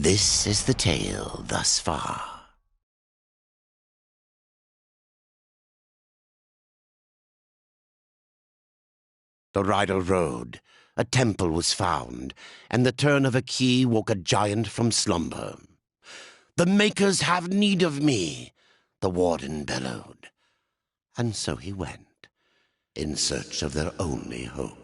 This is the tale thus far. The rider rode, a temple was found, and the turn of a key woke a giant from slumber. "The makers have need of me," the warden bellowed. And so he went, in search of their only hope.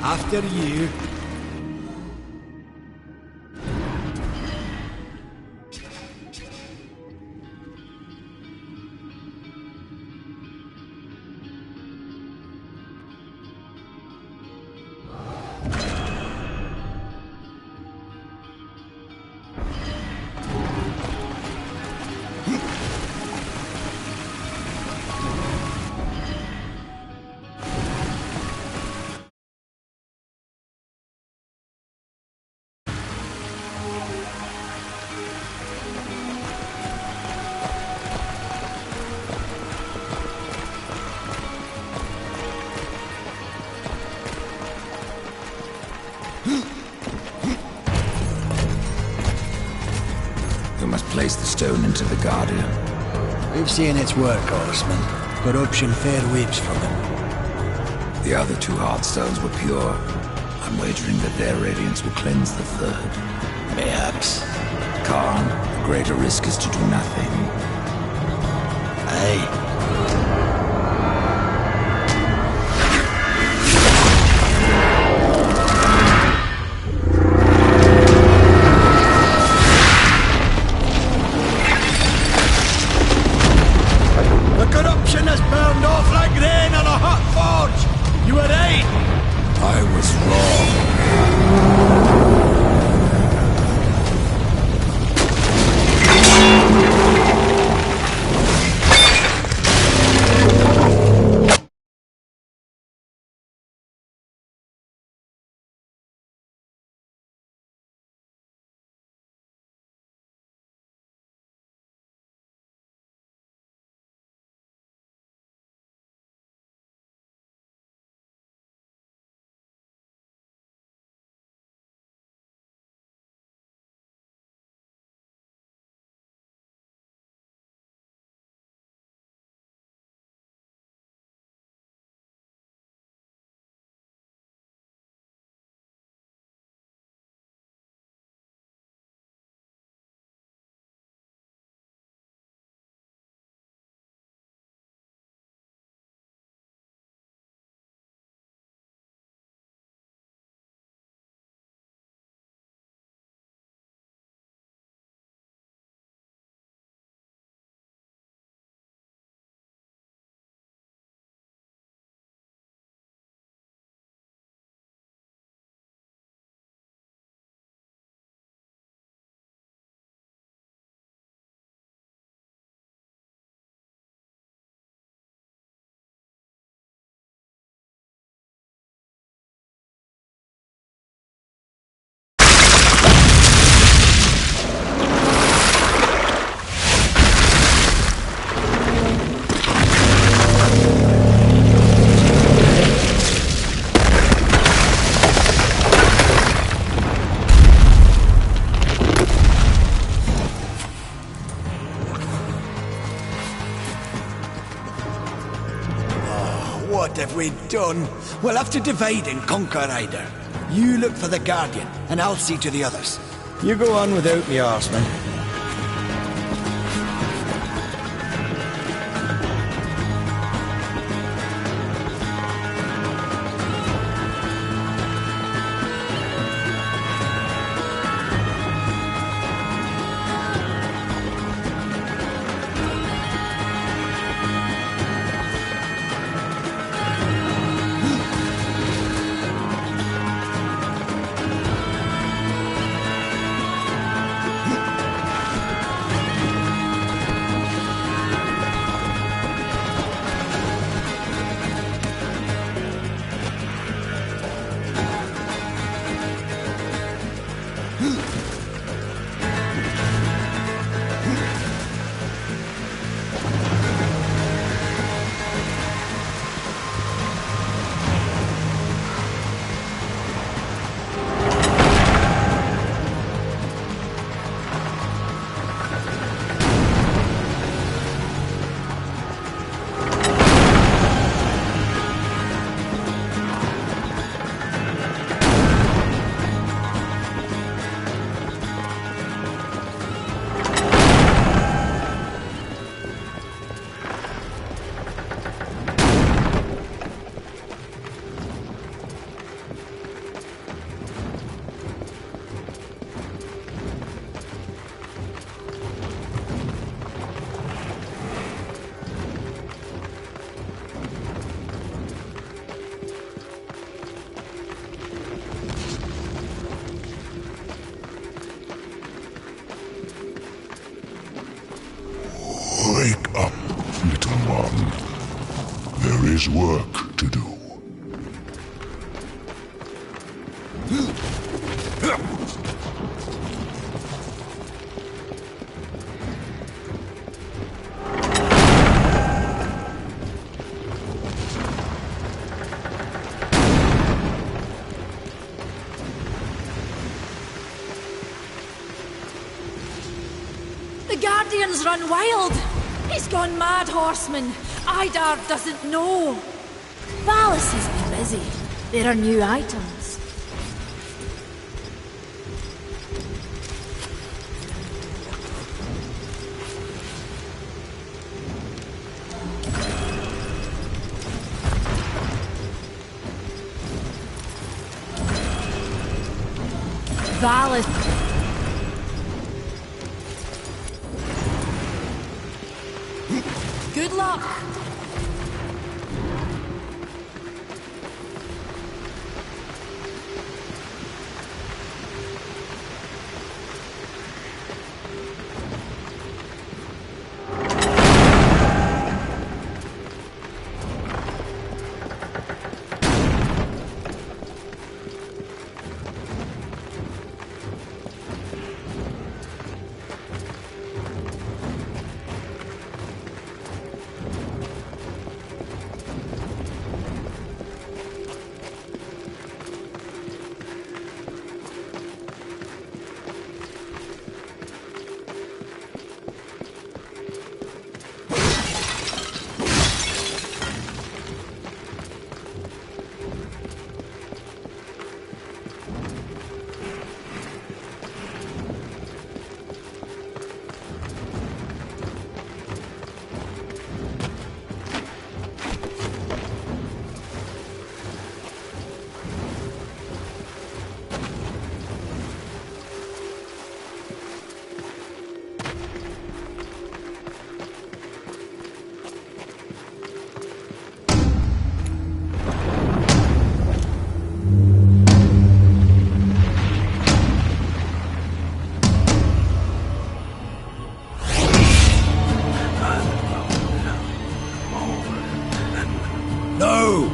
After you. We must place the stone into the Guardian. We've seen its work, Horseman. Corruption fair weeps from it. The other two Heartstones were pure. I'm wagering that their radiance will cleanse the third. Mayhaps. Khan, the greater risk is to do nothing. Aye. I was wrong. What have we done? We'll have to divide and conquer, Ryder. You look for the Guardian, and I'll see to the others. You go on without me, Horseman. There's work to do. The Guardian's run wild! He's gone mad, horseman! Idar doesn't know! Valis has been busy. There are new items. Valis... Good luck! No!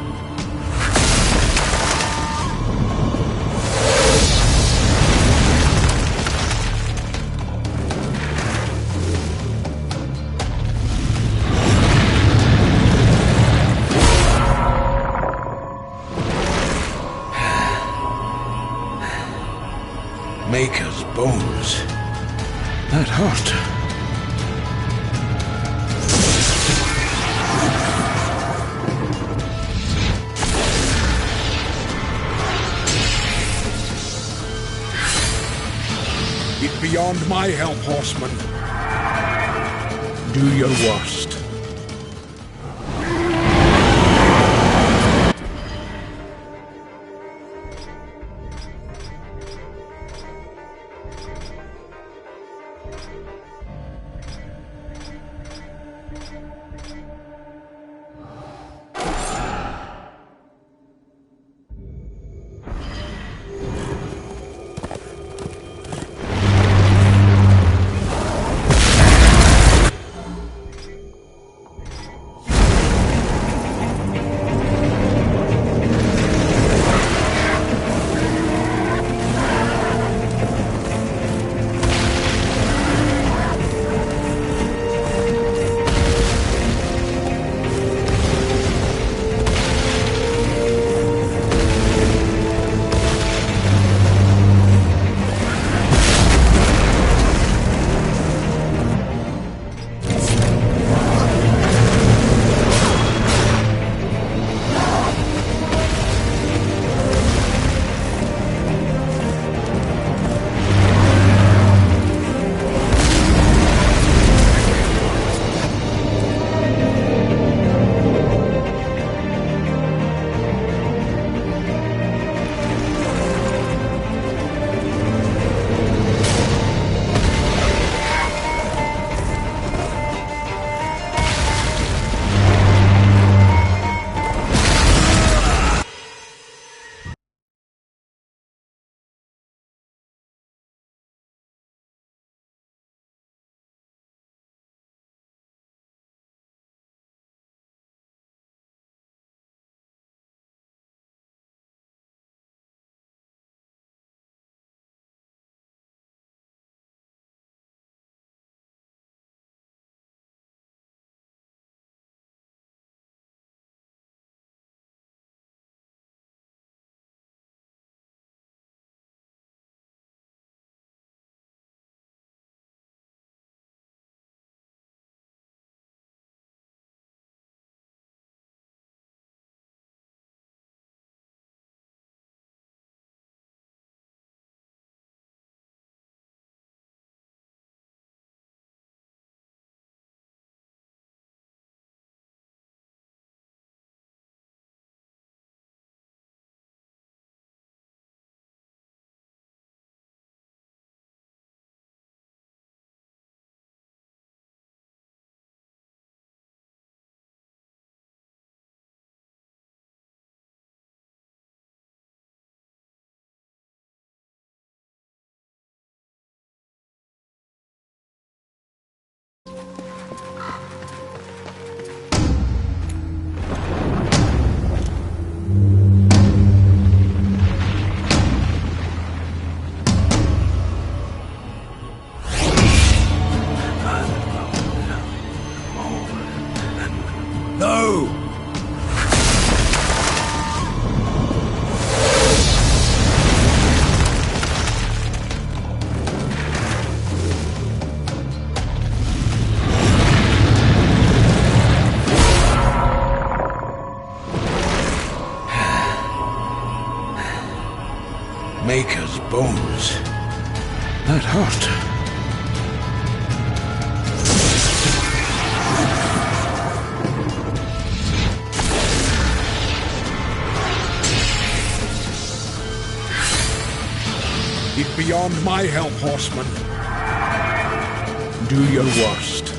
Maker's bones. That hurt. It beyond my help, horseman. Do your worst. Maker's bones. That hurt. It's beyond my help, horseman. Do your worst.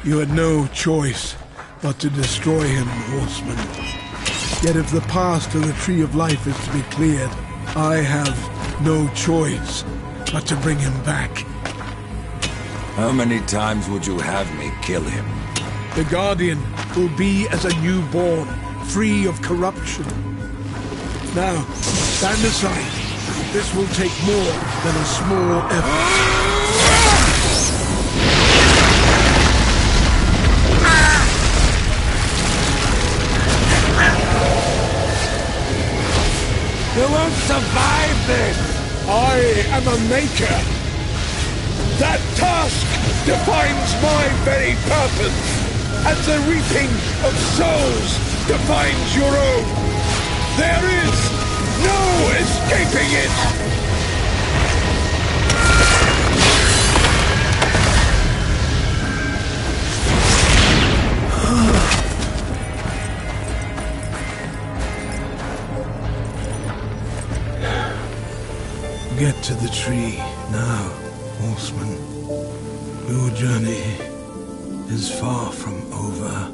You had no choice but to destroy him, horseman. Yet if the path to the Tree of Life is to be cleared, I have no choice but to bring him back. How many times would you have me kill him? The Guardian will be as a newborn, free of corruption. Now, stand aside. This will take more than a small effort. You won't survive this! I am a maker. That task defines my very purpose, and the reaping of souls defines your own. There is no escaping it! Get to the tree now, horseman. Your journey is far from over.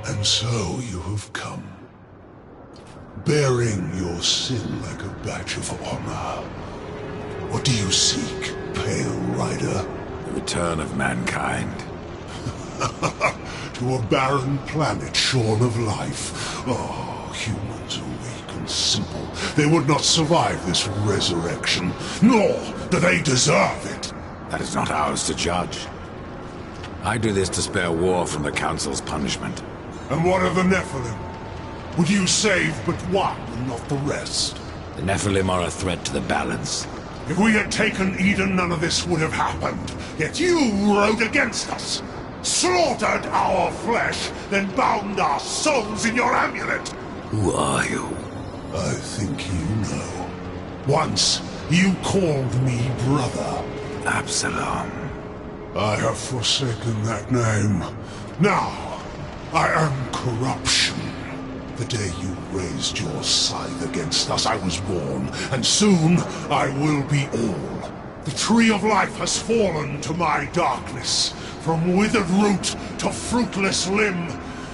And so you have come, bearing your sin like a badge of honor. What do you seek, Pale Rider? The return of mankind. To a barren planet shorn of life. Oh, humans are weak and simple. They would not survive this resurrection, nor do they deserve it. That is not ours to judge. I do this to spare war from the Council's punishment. And what of the Nephilim? Would you save but one and not the rest? The Nephilim are a threat to the balance. If we had taken Eden, none of this would have happened. Yet you rode against us. Slaughtered our flesh, then bound our souls in your amulet. Who are you? I think you know. Once, you called me brother. Absalom. I have forsaken that name. Now, I am corruption. The day you raised your scythe against us, I was born, and soon I will be all. The tree of life has fallen to my darkness, from withered root to fruitless limb,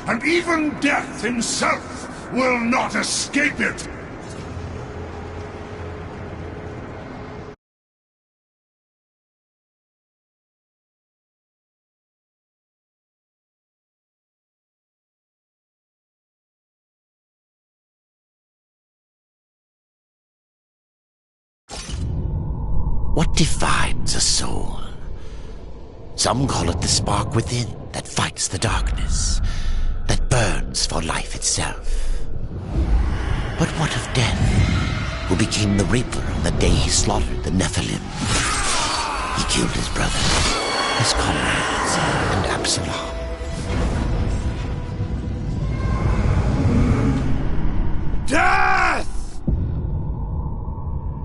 and even death himself will not escape it. What defines a soul? Some call it the spark within that fights the darkness, that burns for life itself. But what of Death, who became the Reaper on the day he slaughtered the Nephilim? He killed his brother, his comrades, and Absalom. Death!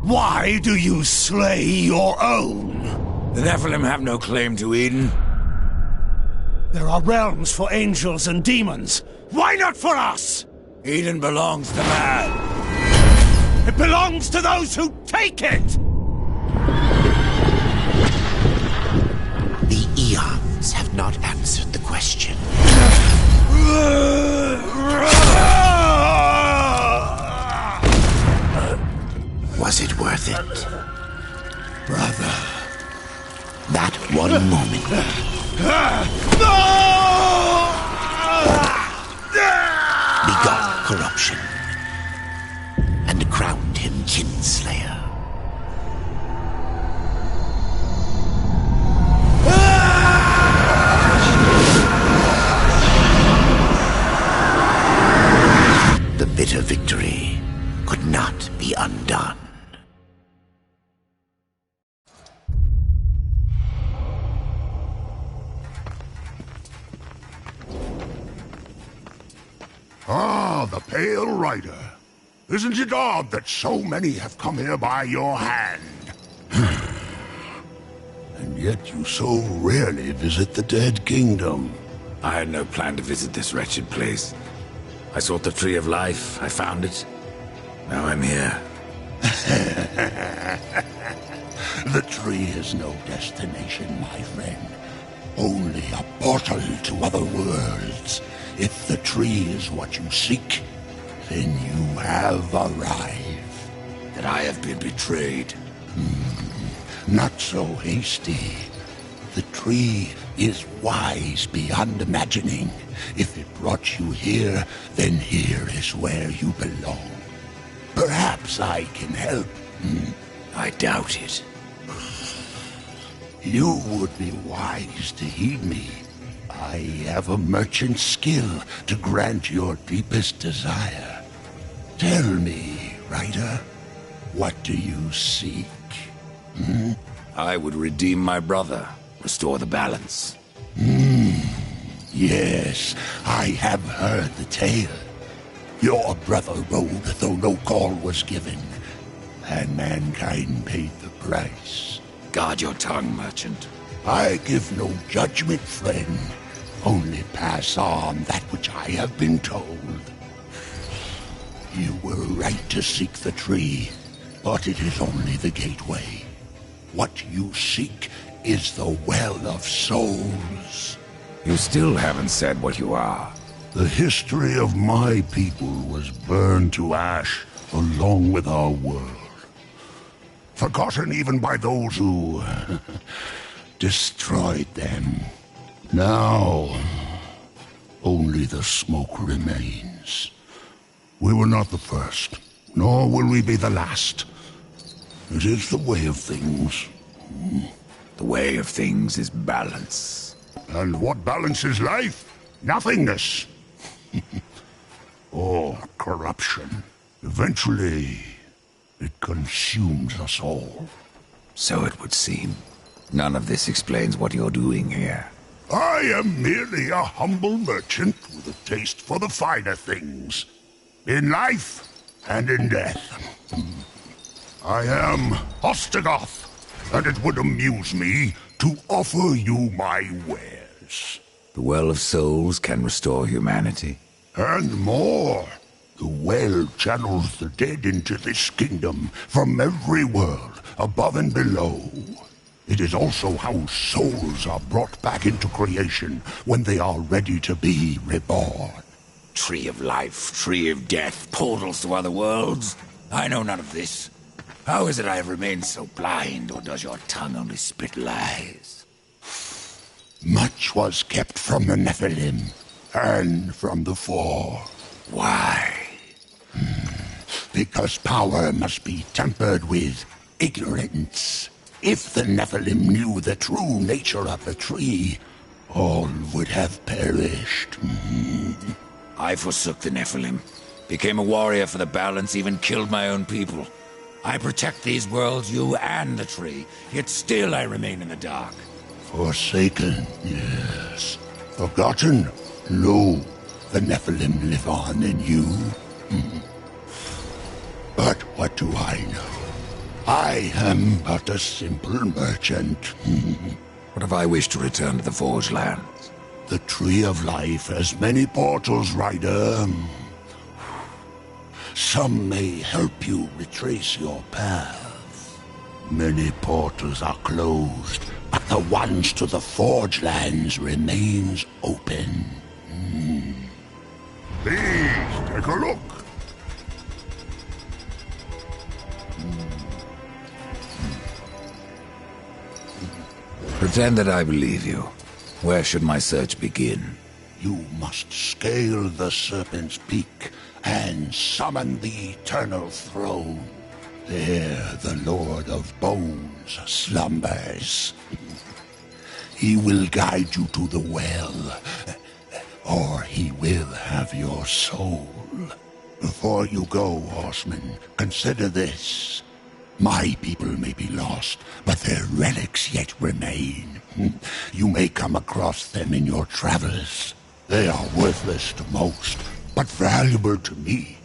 Why do you slay your own? The Nephilim have no claim to Eden. There are realms for angels and demons. Why not for us? Eden belongs to man. It belongs to those who take it! The eons have not answered the question. Was it worth it? Brother. That one moment. Begot corruption. And crowned him Kinslayer. The bitter victory could not be undone. Ah, the Pale Rider. Isn't it odd that so many have come here by your hand? And yet you so rarely visit the Dead Kingdom. I had no plan to visit this wretched place. I sought the Tree of Life, I found it. Now I'm here. The tree is no destination, my friend. Only a portal to other worlds. If the tree is what you seek, then you have arrived. That I have been betrayed. Not so hasty. The tree is wise beyond imagining. If it brought you here, then here is where you belong. Perhaps I can help. I doubt it. You would be wise to heed me. I have a merchant's skill to grant your deepest desire. Tell me, Rider, what do you seek? I would redeem my brother, restore the balance. Yes, I have heard the tale. Your brother rode, though no call was given, and mankind paid the price. Guard your tongue, merchant. I give no judgment, friend. Only pass on that which I have been told. You were right to seek the tree, But it is only the gateway. What you seek is the Well of Souls. You still haven't said what you are. The history of my people was burned to ash along with our world. Forgotten even by those who destroyed them. Now, only the smoke remains. We were not the first, nor will we be the last. It is the way of things. The way of things is balance. And what balances life? Nothingness. Or corruption. Eventually, it consumes us all. So it would seem. None of this explains what you're doing here. I am merely a humble merchant with a taste for the finer things. In life and in death. I am Ostagoth, and it would amuse me to offer you my wares. The Well of Souls can restore humanity. And more. The well channels the dead into this kingdom from every world, above and below. It is also how souls are brought back into creation when they are ready to be reborn. Tree of life, tree of death, portals to other worlds. I know none of this. How is it I have remained so blind, or does your tongue only spit lies? Much was kept from the Nephilim, and from the Four. Why? Because power must be tempered with ignorance. If the Nephilim knew the true nature of the tree, all would have perished. I forsook the Nephilim, became a warrior for the balance, even killed my own people. I protect these worlds, you and the tree, yet still I remain in the dark. Forsaken, yes. Forgotten? No. The Nephilim live on in you. But what do I know? I am but a simple merchant. What if I wish to return to the Forge Lands? The Tree of Life has many portals, Rider. Some may help you retrace your path. Many portals are closed, but the ones to the Forge Lands remains open. Please, take a look. Pretend that I believe you. Where should my search begin? You must scale the Serpent's Peak and summon the Eternal Throne. There the Lord of Bones slumbers. He will guide you to the well, or he will have your soul. Before you go, horseman, consider this. My people may be lost, but their relics yet remain. You may come across them in your travels. They are worthless to most, but valuable to me.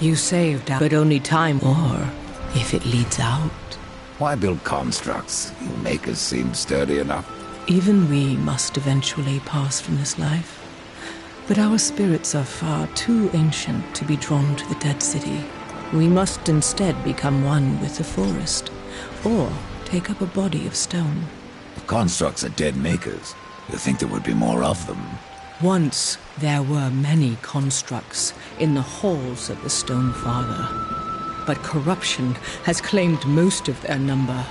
You saved, but only time, or if it leads out. Why build constructs? You makers seem sturdy enough. Even we must eventually pass from this life. But our spirits are far too ancient to be drawn to the dead city. We must instead become one with the forest, or take up a body of stone. If constructs are dead makers, you think there would be more of them? Once there were many constructs in the halls of the Stone Father, but corruption has claimed most of their number,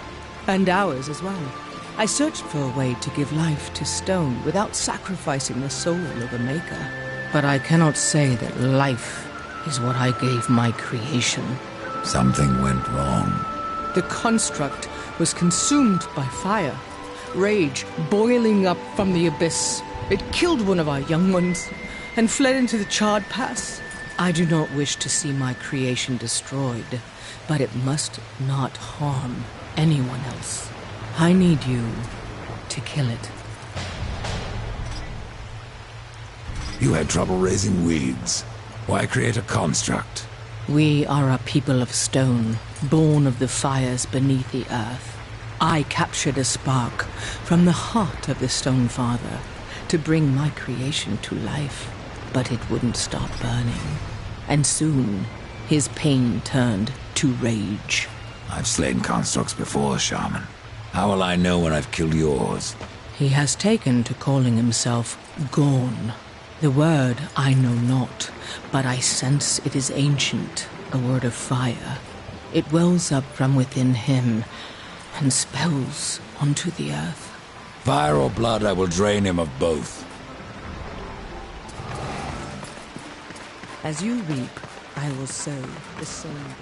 and ours as well. I searched for a way to give life to stone without sacrificing the soul of a maker, but I cannot say that life is what I gave my creation. Something went wrong. The construct was consumed by fire, rage boiling up from the abyss. It killed one of our young ones and fled into the charred pass. I do not wish to see my creation destroyed, but it must not harm anyone else. I need you to kill it. You had trouble raising weeds. Why create a construct? We are a people of stone, born of the fires beneath the earth. I captured a spark from the heart of the Stone Father to bring my creation to life, but it wouldn't stop burning. And soon, his pain turned to rage. I've slain constructs before, Shaman. How will I know when I've killed yours? He has taken to calling himself Gorn. The word I know not, but I sense it is ancient, a word of fire. It wells up from within him and spells onto the earth. Fire or blood, I will drain him of both. As you reap, I will sow the same.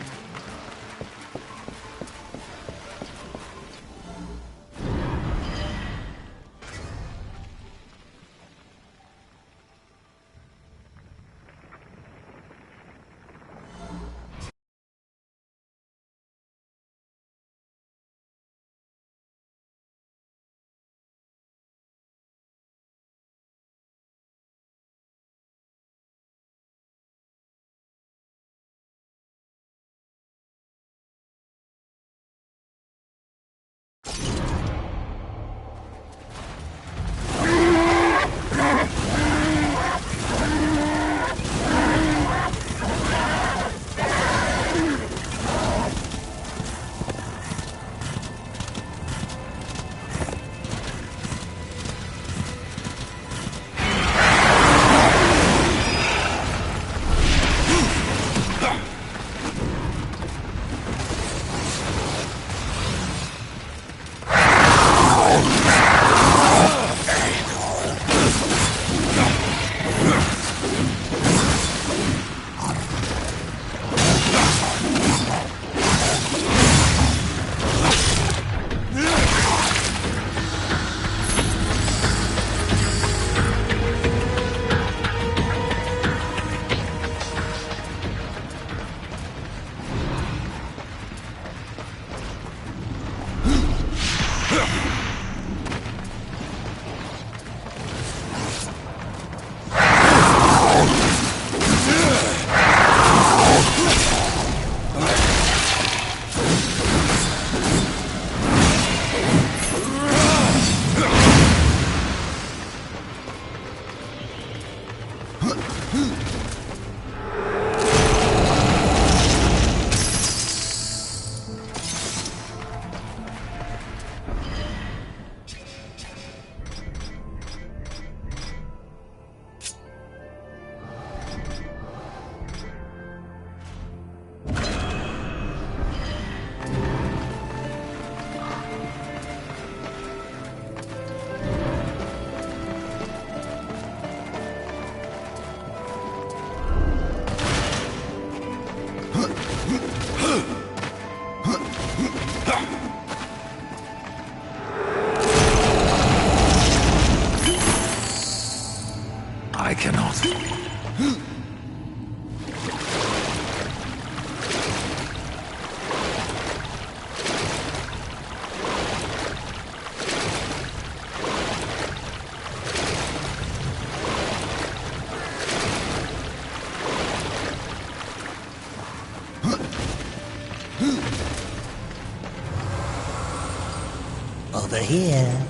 Over here.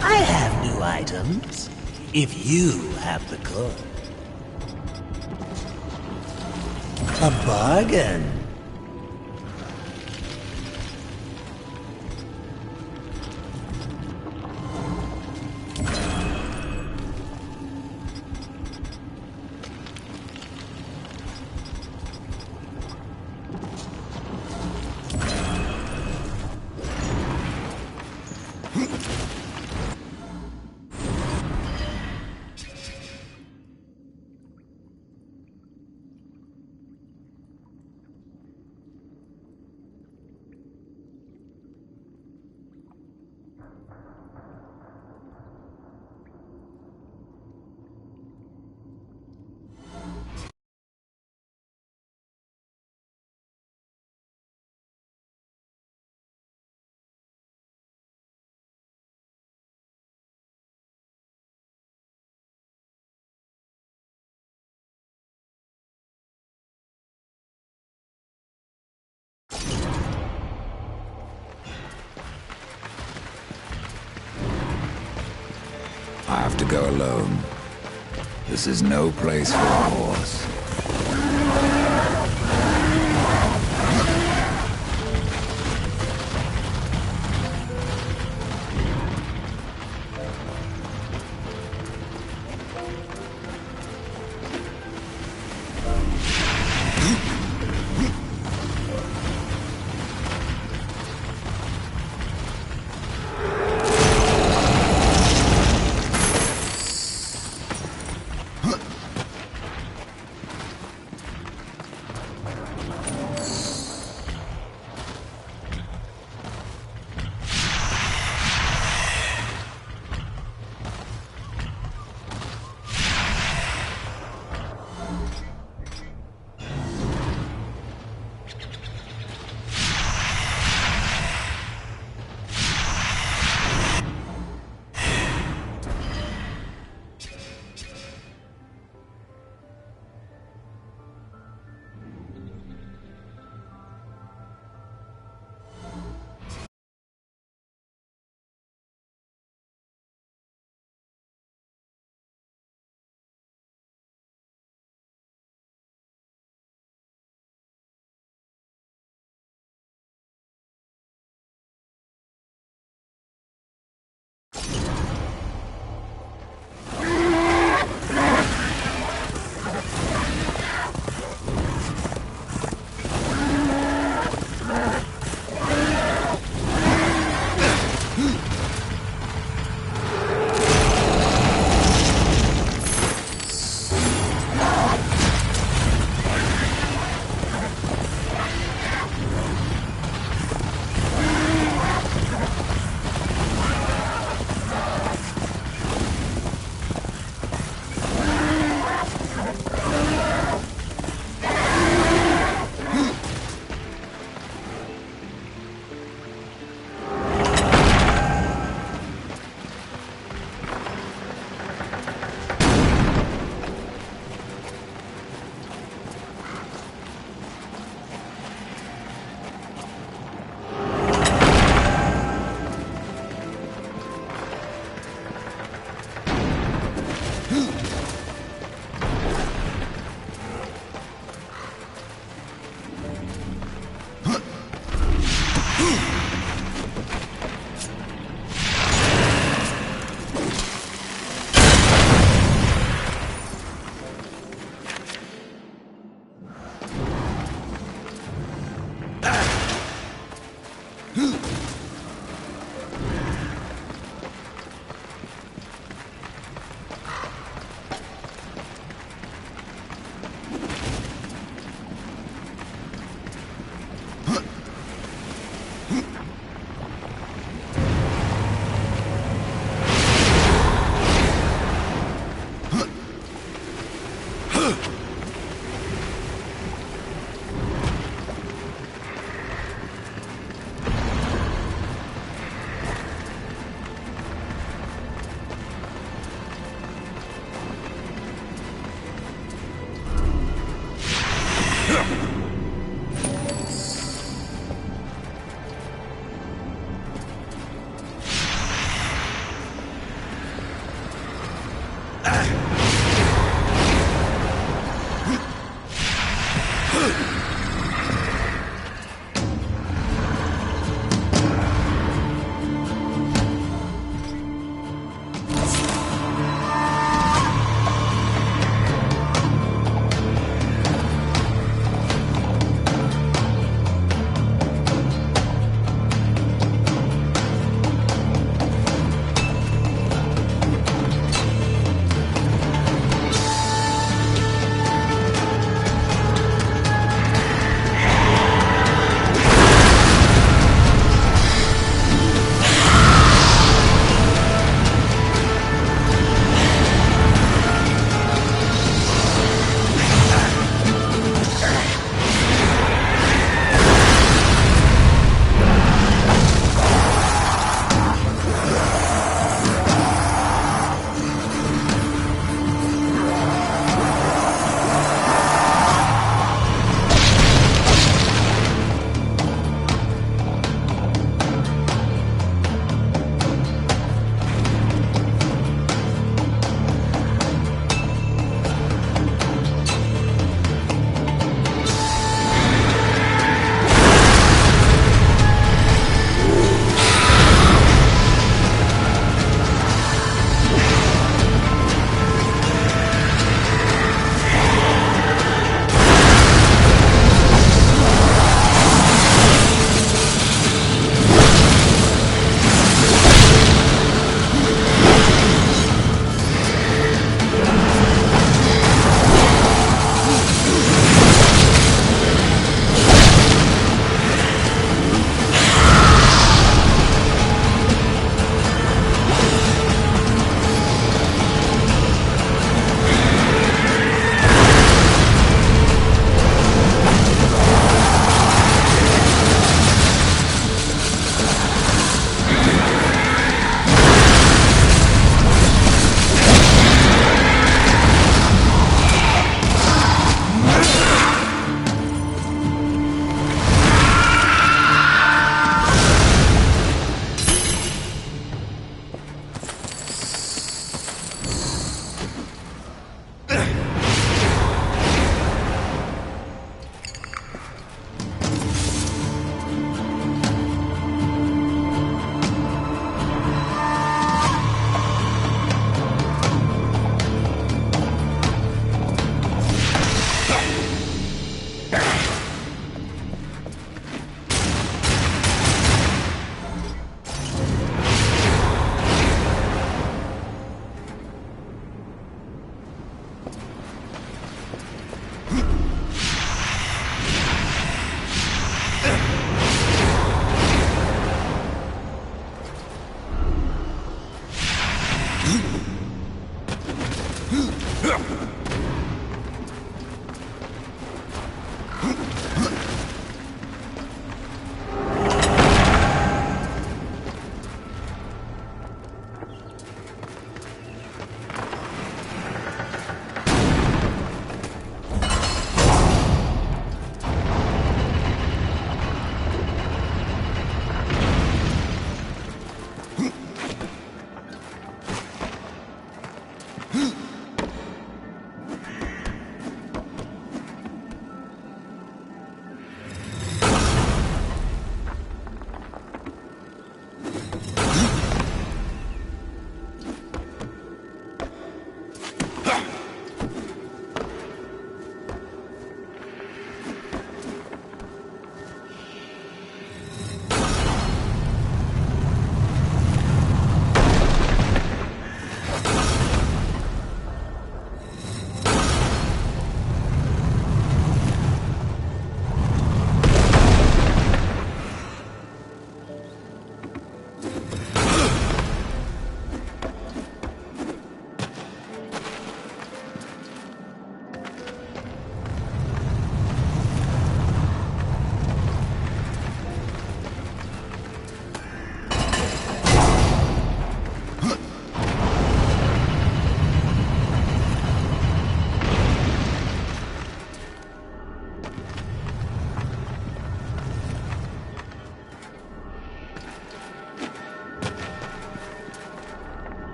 I have new items, if you have the coin. A bargain. I have to go alone. This is no place for a horse.